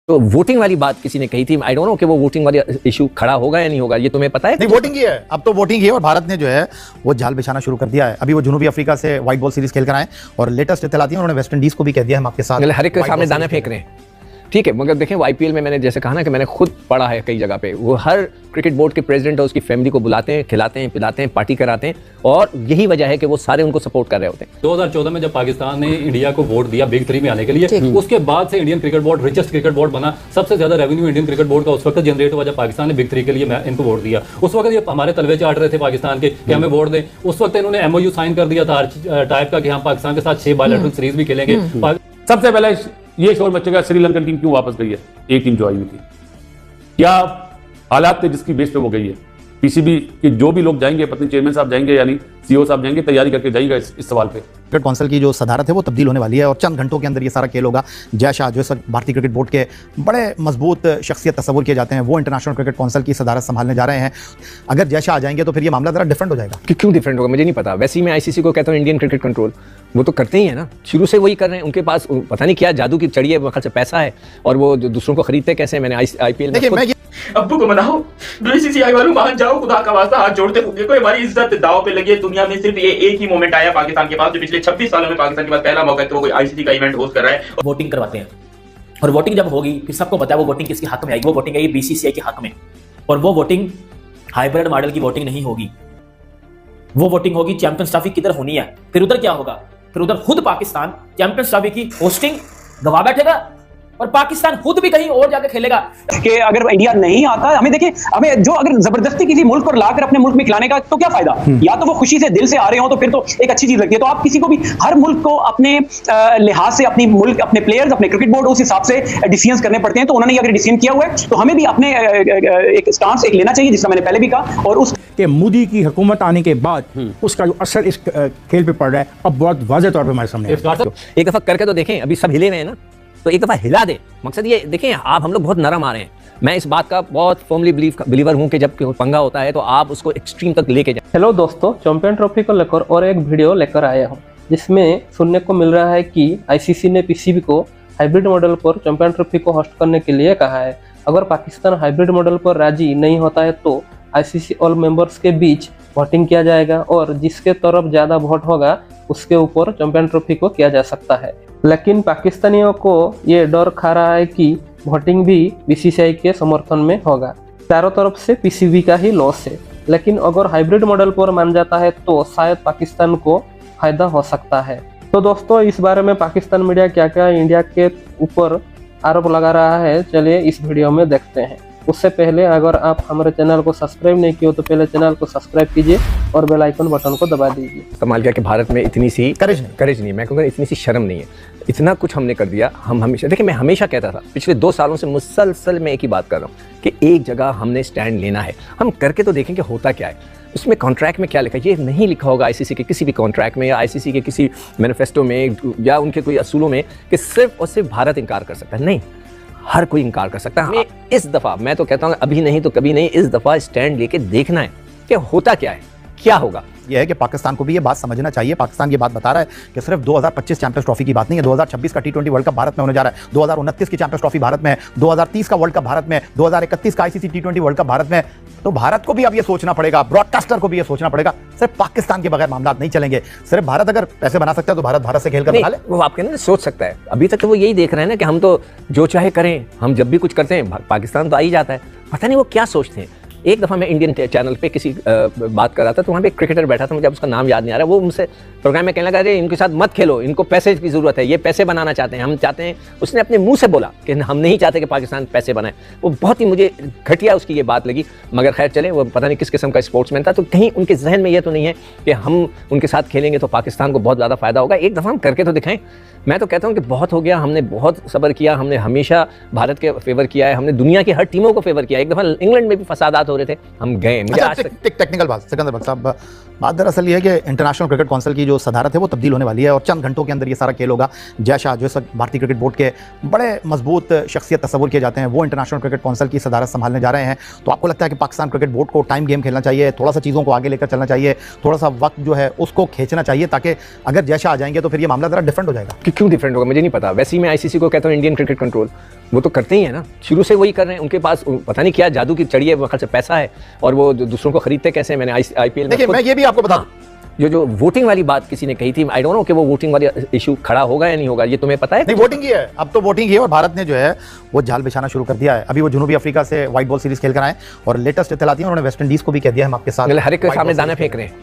तो वोटिंग वाली बात किसी ने कही थी, आई डोंट नो कि वो वोटिंग वाली इशू खड़ा होगा या नहीं होगा, ये तुम्हें पता है? नहीं, वोटिंग ही है, अब तो वोटिंग ही है। और भारत ने जो है वो जाल बिछाना शुरू कर दिया है। अभी वो जनूबी अफ्रीका से व्हाइट बॉल सीरीज खेल कर आए और लेटेस्ट इत्तलाती है उन्होंने वेस्ट इंडीज को भी कह दिया हम आपके साथ हर एक के सामने दाना फेंक रहे हैं। ठीक है, मगर देखें वो आईपीएल में मैंने जैसे कहा ना कि मैंने खुद पढ़ा है कई जगह पे, वो हर क्रिकेट बोर्ड के प्रेसिडेंट और उसकी फैमिली को बुलाते हैं, खिलाते हैं, पिलाते हैं, पार्टी कराते हैं, और यही वजह है कि वो सारे उनको सपोर्ट कर रहे होते हैं। 2014 में जब पाकिस्तान ने इंडिया को वोट दिया बिग 3 में आने के लिए, उसके बाद से Indian cricket board richest cricket board बना। सबसे ज्यादा रेवेन्यू इंडियन क्रिकेट बोर्ड का उस वक्त जनरेट हुआ जब पाकिस्तान ने बिग 3 के लिए इनको वोट दिया। उस वक्त ये हमारे तलवे चाट रहे थे पाकिस्तान के कि हमें वोट दें। उस वक्त इन्होंने एमओयू साइन कर दिया था टाइप का कि हम पाकिस्तान के साथ 6 बायलैटरल सीरीज भी खेलेंगे। सबसे पहले ये शोर मचेगा श्रीलंकन टीम क्यों वापस गई है, एक टीम जो आई हुई थी, क्या हालात थे जिसकी बेस पे वो गई है। पीसीबी के जो भी लोग जाएंगे, पत्नी चेयरमैन साहब जाएंगे, यानी सीईओ साहब जाएंगे, तैयारी करके जाइएगा इस सवाल पे। क्रिकेट काउंसिल की जो सदारत है वो तब्दील होने वाली है और चंद घंटों के अंदर ये सारा खेल होगा। जय शाह जो भारतीय क्रिकेट बोर्ड के बड़े मजबूत शख्सियत तस्वुर किए जाते हैं, वो इंटरनेशनल क्रिकेट काउंसिल की सदारत संभालने जा रहे हैं। अगर जय शाह आ जाएंगे तो फिर ये मामला जरा डिफरेंट हो जाएगा। क्यों डिफरेंट होगा मुझे नहीं पता। वैसे ही मैं आईसीसी को कहता हूँ इंडियन क्रिकेट कंट्रोल, वो तो करते ही है ना, शुरू से वही कर रहे हैं। उनके पास पता नहीं क्या जादू की चढ़ी है, वो खर्च पैसा है, और वो दूसरों को खरीदते कैसे। मैंने आईपीएल में अब्बू को मनाओ, बीसीसीआई वालों मान जाओ, खुदा का वास्ता हाथ जोड़ते हुए देखो हमारी इज्जत दांव पे लगी है। दुनिया में सिर्फ ये एक ही मोमेंट आया पाकिस्तान के पास, जो पिछले 26 सालों में पाकिस्तान के पास पहला मौका है कि वो कोई आईसीसी का इवेंट होस्ट कर रहा है। वोटिंग करवाते हैं और वोटिंग जब होगी फिर सबको पता है वो वोटिंग किसके हक में आएगी। वो वोटिंग आएगी बीसीसीआई के हक में, और वो वोटिंग हाइब्रिड मॉडल की वोटिंग नहीं होगी। वो वोटिंग होगी चैंपियंस ट्रॉफी किधर होनी है। फिर उधर क्या होगा, फिर उधर खुद पाकिस्तान चैंपियंस ट्रॉफी की होस्टिंग गवा बैठेगा और पाकिस्तान खुद भी कहीं और जाकर खेलेगा। कि अगर इंडिया नहीं आता, हमें देखिए, हमें जो अगर जबरदस्ती किसी मुल्क पर लाकर अपने मुल्क में खिलाने का तो क्या फायदा। या तो वो खुशी से दिल से आ रहे हो तो फिर तो एक अच्छी चीज लगती है। तो आप किसी को भी, हर मुल्क को अपने लिहाज से, अपनी मुल्क, अपने प्लेयर्स, अपने क्रिकेट बोर्ड उस हिसाब से डिसीजन करने पड़ते हैं। तो उन्होंने अगर डिसीजन किया हुआ है तो हमें भी अपने एक स्टांस एक लेना चाहिए, जिसका मैंने पहले भी कहा। और उस कि मोदी की हुकूमत आने के बाद उसका जो असर इस खेल पे पड़ रहा है अब बहुत वाज़ेह तौर पे हमारे सामने है। एक दफा करके तो देखें, अभी सब हिले रहे हैं ना, तो एक दफा हिला दे। मकसद ये देखें, आप हम लोग बहुत नरम आ रहे हैं। मैं इस बात का बहुत फर्मली बिलीवर हूं कि जब पंगा होता है तो आप उसको एक्सट्रीम तक लेके जाएं। हेलो दोस्तों, चैंपियन ट्रॉफी को लेकर और एक वीडियो लेकर आया हूं, जिसमें सुनने को मिल रहा है कि आईसीसी ने पीसीबी को हाइब्रिड मॉडल पर चैंपियन ट्रॉफी को होस्ट करने के लिए कहा है। अगर पाकिस्तान हाइब्रिड मॉडल पर राजी नहीं होता है तो आईसीसी ऑल मेंबर्स के बीच वोटिंग किया जाएगा और जिसके तरफ ज़्यादा वोट होगा उसके ऊपर चैंपियन ट्रॉफी को किया जा सकता है। लेकिन पाकिस्तानियों को ये डर खा रहा है कि वोटिंग भी बीसीसीआई के समर्थन में होगा। चारों तरफ से पीसीबी का ही लॉस है। लेकिन अगर हाइब्रिड मॉडल पर मान जाता है तो शायद पाकिस्तान को फायदा हो सकता है। तो दोस्तों, इस बारे में पाकिस्तान मीडिया क्या क्या इंडिया के ऊपर आरोप लगा रहा है, चलिए इस वीडियो में देखते हैं। उससे पहले अगर आप हमारे चैनल को सब्सक्राइब नहीं किए तो पहले चैनल को सब्सक्राइब कीजिए और बेल आइकन बटन को दबा दीजिए। कमाल किया कि भारत में इतनी सी करेज नहीं, मैं कहूँगा इतनी सी शर्म नहीं है। इतना कुछ हमने कर दिया। हम हमेशा देखिए, मैं हमेशा कहता था, पिछले 2 सालों से मुसलसल मैं एक ही बात कर रहा हूँ कि एक जगह हमने स्टैंड लेना है। हम करके तो देखेंगे होता क्या है। उसमें कॉन्ट्रैक्ट में क्या लिखा है, ये नहीं लिखा होगा आईसीसी के किसी भी कॉन्ट्रैक्ट में या आईसीसी के किसी मैनिफेस्टो में या उनके कोई असूलों में कि सिर्फ और सिर्फ भारत इनकार कर सकता है। नहीं, हर कोई इनकार कर सकता है। इस दफा मैं तो कहता हूँ अभी नहीं तो कभी नहीं, इस दफा स्टैंड लेके देखना है कि होता क्या है, क्या होगा। यह है कि पाकिस्तान को भी ये बात समझना चाहिए। पाकिस्तान ये बात बता रहा है कि सिर्फ 2025 चैंपियंस ट्रॉफी की बात नहीं है, 2026 का T20 वर्ल्ड कप भारत में होने जा रहा है, 2029 की चैंपियंस ट्रॉफी भारत में है, 2030 का वर्ल्ड कप भारत में, 2031 का ICC T20 world cup Bharat में। तो भारत को भी अब ये सोचना पड़ेगा, ब्रॉडकास्टर को भी ये सोचना पड़ेगा, सिर्फ पाकिस्तान के बगैर मामला नहीं चलेंगे। सिर्फ भारत अगर पैसे बना सकता है तो भारत से खेल कर बना ले। वो आप कहना सोच सकता है। अभी तक तो वो यही देख रहे हैं ना कि हम तो जो चाहे करें, हम जब भी कुछ करते हैं पाकिस्तान तो आ ही जाता है। पता नहीं वो क्या सोचते हैं। एक दफ़ा मैं इंडियन चैनल पे किसी बात कर रहा था तो वहाँ पे एक क्रिकेटर बैठा था, मुझे अब उसका नाम याद नहीं आ रहा। वो मुझसे प्रोग्राम में कहने लगा, अरे इनके साथ मत खेलो, इनको पैसे की ज़रूरत है, ये पैसे बनाना चाहते हैं, हम चाहते हैं। उसने अपने मुंह से बोला कि हम नहीं चाहते कि पाकिस्तान पैसे बनाए। वो बहुत ही मुझे घटिया उसकी ये बात लगी। मगर खैर चले, वो पता नहीं किस किस्म का स्पोर्ट्समैन था, तो कहीं उनके जहन में ये तो नहीं है कि हम उनके साथ खेलेंगे तो पाकिस्तान को बहुत ज़्यादा फ़ायदा होगा। एक दफ़ा हम करके तो दिखाएं। मैं तो कहता हूँ कि बहुत हो गया, हमने बहुत सब्र किया, हमने हमेशा भारत के फेवर किया है, हमने दुनिया की हर टीमों को फेवर किया। एक दफ़ा इंग्लैंड में भी फसादात हो रहे थे, हम गए। मुझे आज तक टेक्निकल बात, सिकंदर साहब, बात दरअसल ये है कि इंटरनेशनल क्रिकेट काउंसिल की जो सदारत है वो तब्दील होने वाली है और चंद घंटों के अंदर ये सारा खेल होगा। जय शाह जो इस वक्त भारतीय क्रिकेट बोर्ड के बड़े मजबूत शख्सियत तस्वुर किए जाते हैं, वो इंटरनेशनल क्रिकेट काउंसिल की सदारत संभालने जा रहे हैं। तो आपको लगता है कि पाकिस्तान क्रिकेट बोर्ड को टाइम गेम खेलना चाहिए, थोड़ा सा चीज़ों को आगे लेकर चलना चाहिए, थोड़ा सा वक्त जो है उसको खींचना चाहिए, ताकि अगर जय शाह आ जाएंगे तो फिर ये मामला ज़रा डिफरेंट हो जाएगा? क्यों डिफरेंट होगा मुझे नहीं पता। वैसे ही मैं आईसीसी को कहता हूँ इंडियन क्रिकेट कंट्रोल, वो तो करते ही है ना, शुरू से वही कर रहे हैं। उनके पास पता नहीं क्या जादू की चढ़ी है, वो से पैसा है और वो दूसरों को खरीदते कैसे हैं। मैंने आईपीएल में देखिए मैं ये भी आपको बता जो वोटिंग वाली बात किसी ने कही थी, आई डोंट नो कि वो वोटिंग वाली इशू खड़ा होगा या नहीं होगा, ये तुम्हें पता है? नहीं, वोटिंग ही है, अब तो वोटिंग ही है और भारत ने जो है वो जाल बिछाना शुरू कर दिया है। अभी वो जनूबी अफ्रीका से व्हाइट बॉल सीरीज खेल कर आए और लेटेस्ट इत्तलाती है उन्होंने वेस्ट इंडीज को भी कह दिया हम आपके साथ हर एक के सामने दाना फेंक रहे हैं,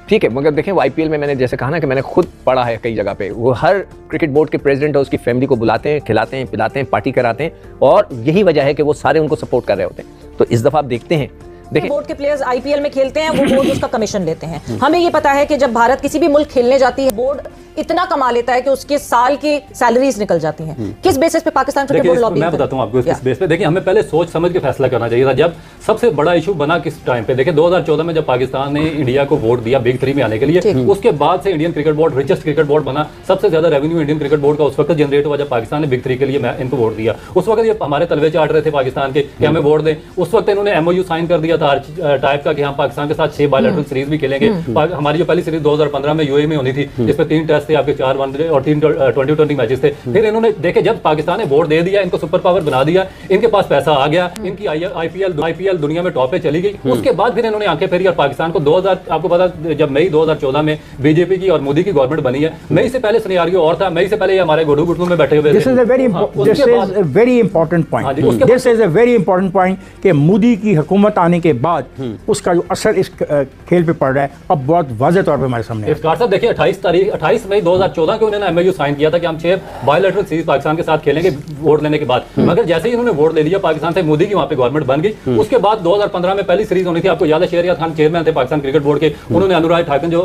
ठीक है। मगर देखें वो आईपीएल में मैंने जैसे कहा ना कि मैंने खुद पढ़ा है कई जगह पे, वो हर क्रिकेट बोर्ड के प्रेसिडेंट और उसकी फैमिली को बुलाते हैं, खिलाते हैं, पिलाते हैं, पार्टी कराते हैं और यही वजह है कि वो सारे उनको सपोर्ट कर रहे होते हैं। तो इस दफा आप देखते हैं, देखिए बोर्ड के प्लेयर्स आईपीएल में खेलते हैं, वो बोर्ड उसका कमीशन लेते हैं। हमें ये पता है कि जब भारत किसी भी मुल्क खेलने जाती है, बोर्ड इतना कमा लेता है कि उसके साल की सैलरीज निकल जाती हैं। किस बेसिस पे पाकिस्तान क्रिकेट बोर्ड लॉबी? मैं बताता हूं आपको किस बेस पे। देखिए हमें पहले सोच समझ के फैसला करना चाहिए था। जब सबसे बड़ा इशू बना किस टाइम पे, देखिए 2014 में जब पाकिस्तान ने इंडिया को वोट दिया बिग 3 में आने के लिए, उसके बाद से Indian cricket board richest cricket board बना। सबसे ज्यादा रेवेन्यू इंडियन क्रिकेट बोर्ड का उस वक्त जनरेट हुआ जब पाकिस्तान ने बिग 3 के लिए मैं इनको वोट दिया। उस वक्त ये हमारे तलवे चाट रहे थे पाकिस्तान के कि हमें वोट दें। उस वक्त इन्होंने एमओयू साइन कर दिया था टाइप का कि हम पाकिस्तान के साथ 6 बायलैटरल सीरीज भी खेलेंगे। हमारी जो पहली सीरीज 2015 में यूएई में होनी थी, जिसमें 3 टेस्ट थे, आपके 4 वनडे और 3 2020 मैचेस थे। फिर इन्होंने देखे जब पाकिस्तान ने वोट दे दिया, इनको सुपर पावर बना दिया, इनके पास पैसा आ गया, इनकी आईपीएल दुनिया में टॉप पे चली गई। उसके बाद फिर इन्होंने आंखें फेरी और पाकिस्तान को 2000 आपको पता जब मई 2014 में बीजेपी की और मोदी की गवर्नमेंट बनी है, मई से पहले सिनेरियो और था। मई से पहले हमारे गोडू गुटू में बैठे हुए थे। This is a very important point. This is a very important point कि मोदी की हुकूमत आने के बाद उसका जो असर इस खेल पे पड़ रहा है अब बहुत वाज़ेह तौर पे हमारे सामने। इफ्तार साहब देखिए 28 मई 2014 को उन्होंने एमओयू साइन किया था कि हम 6 बायलैटरल सीरीज पाकिस्तान के साथ खेलेंगे वोट लेने के बाद। मगर जैसे ही उन्होंने वोट ले लिया पाकिस्तान से, मोदी की वहां पे गवर्नमेंट बन गई। उसके बाद 2015 में पहली सीरीज होनी थी, आपको याद है शहरियार खान चेयरमैन थे पाकिस्तान क्रिकेट बोर्ड के, उन्होंने अनुराग ठाकुर जो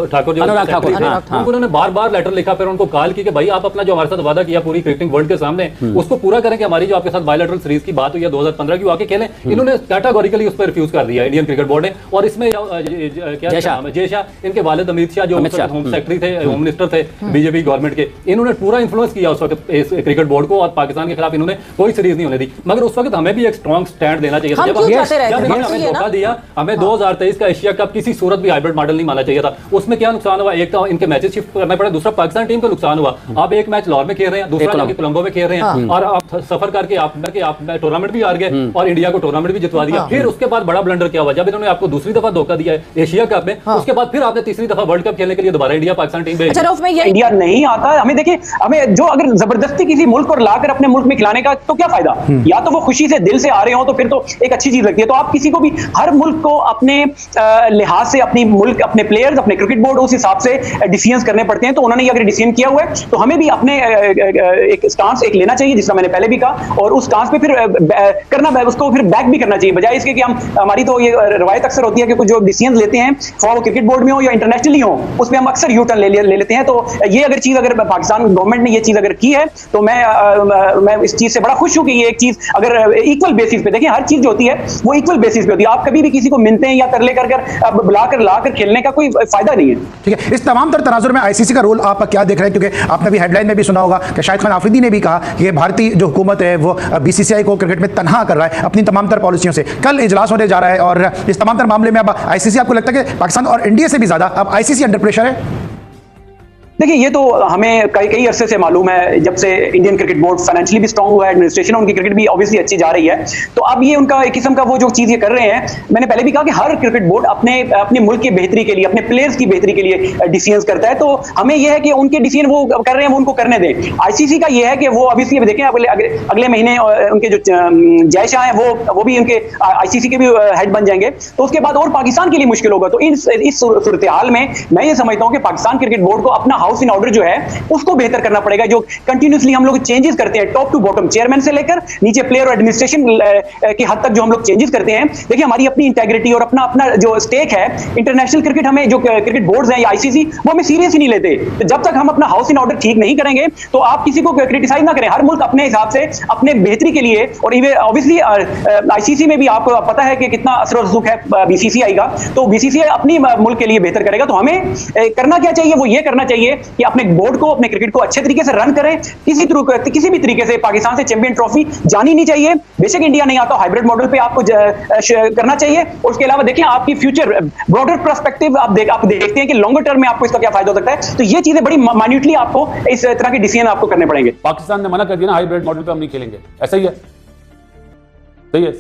उन्होंने बार लेटर लिखा, फिर उनको कॉल की कि भाई आप अपना जो हमारे साथ वादा किया पूरी क्रिकेटिंग वर्ल्ड के सामने उसको पूरा करें कि हमारी जो आपके साथ बायलैटरल सीरीज की बात हुई है 2015 की, आके खेलें। इन्होंने कैटेगोरिकली उस पर रिफ्यूज कर दिया इंडियन क्रिकेट बोर्ड ने। और इसमें जय शाह इनके वालिद अमित शाह जो होम सेक्रेटरी थे, होम मिनिस्टर थे बीजेपी गवर्नमेंट के, इन्होंने पूरा इन्फ्लुएंस किया उस वक्त इस क्रिकेट बोर्ड को और पाकिस्तान के खिलाफ इन्होंने कोई सीरीज नहीं होने दी। मगर उस वक्त हमें भी एक स्ट्रॉन्ग स्टैंड लेना चाहिए था। जब हमें धोखा दिया, हमें 2023 का एशिया कप किसी सूरत भी हाइब्रिड मॉडल नहीं मानना चाहिए था। उसमें क्या नुकसान हुआ? एक तो इनके मैचेस शिफ्ट करना पड़ा, दूसरा पाकिस्तान टीम को नुकसान हुआ। आप एक मैच लाहौर में खेल रहे हैं, दूसरा जाके कोलंबो में खेल रहे हैं और आप सफर करके आप टूर्नामेंट भी हार गए और इंडिया को टूर्नामेंट भी जितवा दिया। फिर उसके बाद बड़ा ब्लंडर क्या हुआ? जब इन्होंने आपको दूसरी दफा धोखा दिया है एशिया कप में, उसके बाद फिर आपने तीसरी दफा वर्ल्ड कप खेलने के लिए दोबारा इंडिया पाकिस्तान टीम भेजी। इंडिया नहीं आता। हमें देखिए, हमें जो अगर जबरदस्ती किसी मुल्क को लाकर अपने मुल्क में खिलाने का तो क्या फायदा? या तो वो खुशी से दिल से आ रहे हो तो फिर तो एक अच्छी चीज लगती है। तो आप किसी को भी, हर मुल्क को अपने लिहाज से अपनी मुल्क, अपने प्लेयर्स, अपने क्रिकेट बोर्ड उस हिसाब से डिसीजन करने पड़ते हैं। तो उन्होंने ये अगर डिसीजन किया हुआ है तो हमें भी अपने एक स्टांस एक लेना चाहिए, जिसका मैंने पहले भी कहा, और उस स्टांस पे फिर करना, उसको फिर बैक भी करना चाहिए, बजाय इसके कि हम, हमारी तो ये रवायत अक्सर होती है कि कुछ जो डिसीजन लेते हैं फॉर क्रिकेट बोर्ड में हो या इंटरनेशनली हो, उस पर हम अक्सर यू टर्न ले लेते हैं। तो ये अगर चीज, अगर पाकिस्तान गवर्नमेंट ने ये चीज अगर की है तो मैं इस चीज से बड़ा खुश हूं कि ये एक चीज अगर इक्वल बेसिस पे, देखिए हर चीज जो होती है वो इक्वल बेसिस पे होती है। आप कभी भी किसी को मिलते हैं या तरले कर बुलाकर लाकर खेलने का कोई फायदा नहीं है। ठीक है, इस तमाम तर तनाजुर में आईसीसी का रोल आप क्या देख रहे हैं? क्योंकि आपने भी हेडलाइन में भी सुना होगा कि शाहिद खान आफरीदी ने भी कहा कि भारतीय जो हुकूमत है वो बीसीसीआई को क्रिकेट में तनहा कर रहा है अपनी तमाम तर पॉलिसियों से। कल इजलास होने जा रहा है और इस तमाम तर मामले में अब आईसीसी, आपको लगता है कि पाकिस्तान और इंडिया से भी ज्यादा अब आईसीसी अंडर प्रेशर है? देखिए, ये तो हमें कई अरसे से मालूम है, जब से इंडियन क्रिकेट बोर्ड फाइनेंशियली भी स्ट्रांग हुआ है, एडमिनिस्ट्रेशन उनकी क्रिकेट भी ऑब्वियसली अच्छी जा रही है। तो अब ये उनका एक किस्म का वो जो चीज ये कर रहे हैं, मैंने पहले भी कहा कि हर क्रिकेट बोर्ड अपने मुल्क की बेहतरी के लिए, अपने प्लेयर्स की बेहतरी के लिए डिसीजन करता है। तो हमें यह है कि उनके डिसीजन वो कर रहे हैं, वो उनको करने दें। आईसीसी का ये है कि वो ऑब्वियसली देखें, अगले महीने उनके जो जय शाह हैं वो भी उनके आईसीसी के भी हेड बन जाएंगे। तो उसके बाद और पाकिस्तान के लिए मुश्किल होगा। तो इस सूरत हाल में मैं ये समझता हूँ कि पाकिस्तान क्रिकेट बोर्ड को अपना हाउस इन ऑर्डर जो है उसको बेहतर करना पड़ेगा। जो कंटिन्यूसली हम लोग चेंजेस करते हैं टॉप टू बॉटम, चेयरमैन से लेकर नीचे प्लेयर और एडमिनिस्ट्रेशन की हद तक जो हम लोग चेंजेस करते हैं, देखिए हमारी अपनी इंटेग्रिटी और अपना अपना जो स्टेक है, इंटरनेशनल क्रिकेट हमें जो क्रिकेट बोर्ड्स हैं या आईसीसी वो हमें सीरियस ही नहीं लेते। तो जब तक हम अपना हाउस इन ऑर्डर ठीक नहीं करेंगे तो आप किसी को क्रिटिसाइज ना करें। हर मुल्क अपने हिसाब से अपने बेहतरी के लिए, और ऑब्वियसली आईसीसी में भी आपको पता है कि कितना असर रसूख है बीसीसीआई का, तो बीसीसीआई अपनी मुल्क के लिए बेहतर करेगा। तो हमें करना क्या चाहिए, वो ये करना चाहिए कि अपने बोर्ड को, अपने क्रिकेट को अच्छे तरीके से रन करें। किसी भी तरीके से पाकिस्तान से चैंपियन ट्रॉफी जानी नहीं चाहिए। बेशक इंडिया नहीं आता, हाइब्रिड मॉडल पे आपको करना चाहिए। और उसके अलावा देखिए आपकी फ्यूचर ब्रॉडर पर्सपेक्टिव आप देखते हैं कि लॉन्गर टर्म में आपको इसका क्या फायदा हो सकता है। तो ये चीजें बड़ी माइन्यूटली आपको इस तरह के डिसीजन आपको करने पड़ेंगे। पाकिस्तान ने मना कर दिया ना, हाइब्रिड मॉडल पे हम नहीं खेलेंगे, ऐसा ही है, सही है।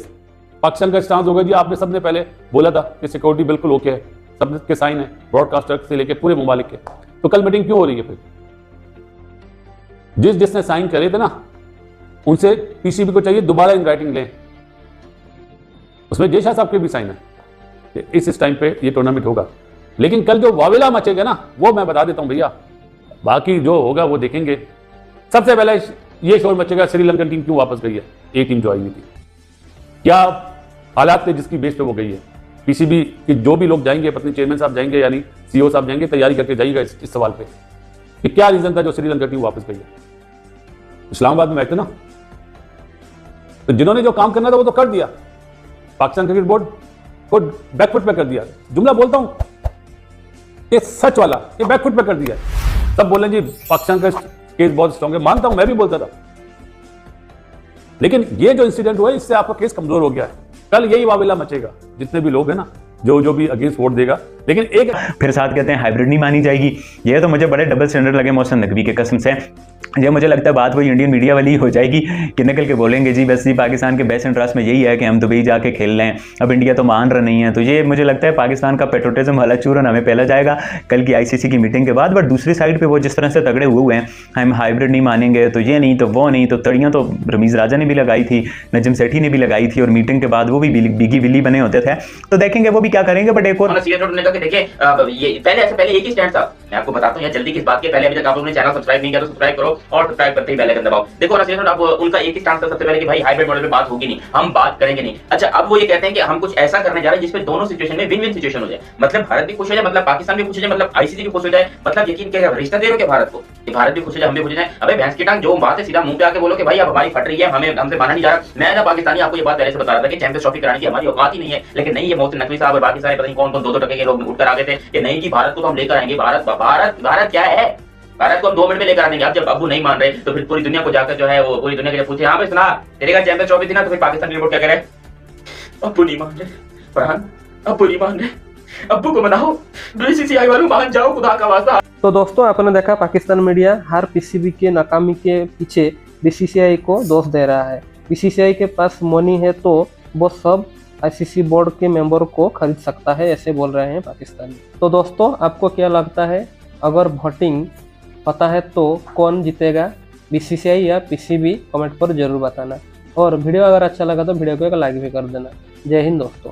पाकिस्तान का स्टांस होगा जी, आपने सबने पहले बोला था कि सिक्योरिटी बिल्कुल ओके है, सब के साइन है, ब्रॉडकास्टर से लेकर पूरे ममालिक के। तो कल मीटिंग क्यों हो रही है फिर? जिसने साइन करे थे ना, उनसे पीसीबी को चाहिए दोबारा इन राइटिंग लें, उसमें जय शाह साहब के भी साइन है कि इस टाइम पे ये टूर्नामेंट होगा। लेकिन कल जो वावेला मचेगा ना, वो मैं बता देता हूं भैया, बाकी जो होगा वो देखेंगे। सबसे पहले ये शोर मचेगा श्रीलंकन टीम क्यों वापस गई है, एक टीम जो आई हुई थी, क्या हालात थे जिसकी बेस पे वो गई है। पीसीबी के जो भी लोग जाएंगे, पत्नी चेयरमैन साहब जाएंगे, यानी सीईओ साहब जाएंगे, तैयारी करके जाइएगा इस सवाल पे कि क्या रीजन था जो श्रीलंका टीम वापस गई है। इस्लामाबाद में मैच था ना, तो जिन्होंने जो काम करना था वो तो कर दिया, पाकिस्तान क्रिकेट बोर्ड को बैकफुट पे कर दिया। जुमला बोलता हूं ये सच वाला, ये बैकफुट पे कर दिया। सब बोले जी पाकिस्तान का केस बहुत स्ट्रांग है, मानता हूं, मैं भी बोलता था, लेकिन ये जो इंसिडेंट हुआ है इससे आपका केस कमजोर हो गया है। कल यही वावेला मचेगा, जितने भी लोग हैं ना जो भी अगेंस्ट वोट देगा। लेकिन एक फिर साथ कहते हैं हाइब्रिड नहीं मानी जाएगी। ये तो मुझे बड़े डबल स्टैंडर्ड लगे मोहसिन नकवी के कसम से। ये मुझे लगता है बात वही इंडियन मीडिया वाली हो जाएगी कि निकल के बोलेंगे जी बस जी पाकिस्तान के बेस्ट इंटरेस्ट में यही है कि हम दुबई जाके खेल लें, अब इंडिया तो मान रहा नहीं है। तो ये मुझे लगता है पाकिस्तान का पेट्रोटिज्म वाला चूरन हमें पहला जाएगा कल की आईसीसी की मीटिंग के बाद। बट दूसरी साइड पर वो जिस तरह से तगड़े हुए हैं, हम हाइब्रिड नहीं मानेंगे, तो ये नहीं तो वो नहीं, तो तड़ियाँ तो रमीज़ राजा ने भी लगाई थी, नजम सेठी ने भी लगाई थी, और मीटिंग के बाद वो भी बिगी बिल्ली बने होते थे। तो देखेंगे वो भी क्या करेंगे। बट एक और देखिए ये पहले एक ही स्टैंड था, मैं आपको बताता हूं यार जल्दी किस बात के। पहले अभी तक आप लोगों ने चैनल सब्सक्राइब नहीं किया तो सब्सक्राइब करो, और सब्सक्राइब करते ही बेल आइकन दबाओ। देखो आप उनका एक ही स्टैंड था सबसे पहले कि भाई हाइब्रिड मॉडल पे बात होगी नहीं, हम बात करेंगे नहीं। अच्छा अब वो ये कहते हैं कि हम कुछ ऐसा करने जा रहे हैं जिसमें दोनों सिचुएशन में विन विन सिचुएशन हो जाए, मतलब भारत भी खुश हो जाए, मतलब पाकिस्तान भी खुश हो जाए, मतलब आईसीसी भी खुश हो जाए। मतलब यकीन क्या रिश्ता दे रहे हो क्या भारत को, भारत भी खुश हो जाए, हम भी खुश हो जाए। अबे भैंस की टांग, जो बात है सीधा मुंह पे आके बोलो कि भाई अब हमारी फट रही है, हमसे माना नहीं जा रहा। मैं ना पाकिस्तानी आपको ये बात पहले से बता रहा था कि चैंपियंस ट्रॉफी कराने की हमारी औकात ही नहीं है, लेकिन नहीं, ये मोहसिन नकवी साहब और बाकी सारे पता नहीं कौन 2-2 टके के लोग उठकर आ गए थे कि नहीं कि भारत को तो हम लेकर आएंगे। भारत क्या है, भारत को हम 2 मिनट में लेकर आ देंगे। अब जब अब्बू नहीं मान रहे तो फिर पूरी दुनिया को जाकर जो है वो पूरी दुनिया के पूछे, हाँ भाई सुना तेरे का चैंपियंस ट्रॉफी थी ना, तो फिर पाकिस्तान रिपोर्ट क्या करे, अब्बू नहीं मान रहे, फरहान अब्बू नहीं मान रहे, अब्बू को मनाओ, बीसीसीआई वालों मान जाओ खुदा का वास्ता। तो दोस्तों आपने देखा पाकिस्तान मीडिया हर पीसीबी के नाकामी के पीछे बीसीसीआई को दोष दे रहा है। बीसीसीआई के पास मनी है तो वो सब आईसीसी बोर्ड के मेंबर को खरीद सकता है, ऐसे बोल रहे हैं पाकिस्तानी। तो दोस्तों आपको क्या लगता है, अगर वोटिंग पता है तो कौन जीतेगा, बीसीसीआई या पीसीबी? कमेंट पर जरूर बताना। और वीडियो अगर अच्छा लगा तो वीडियो को एक लाइक भी कर देना। जय हिंद दोस्तों।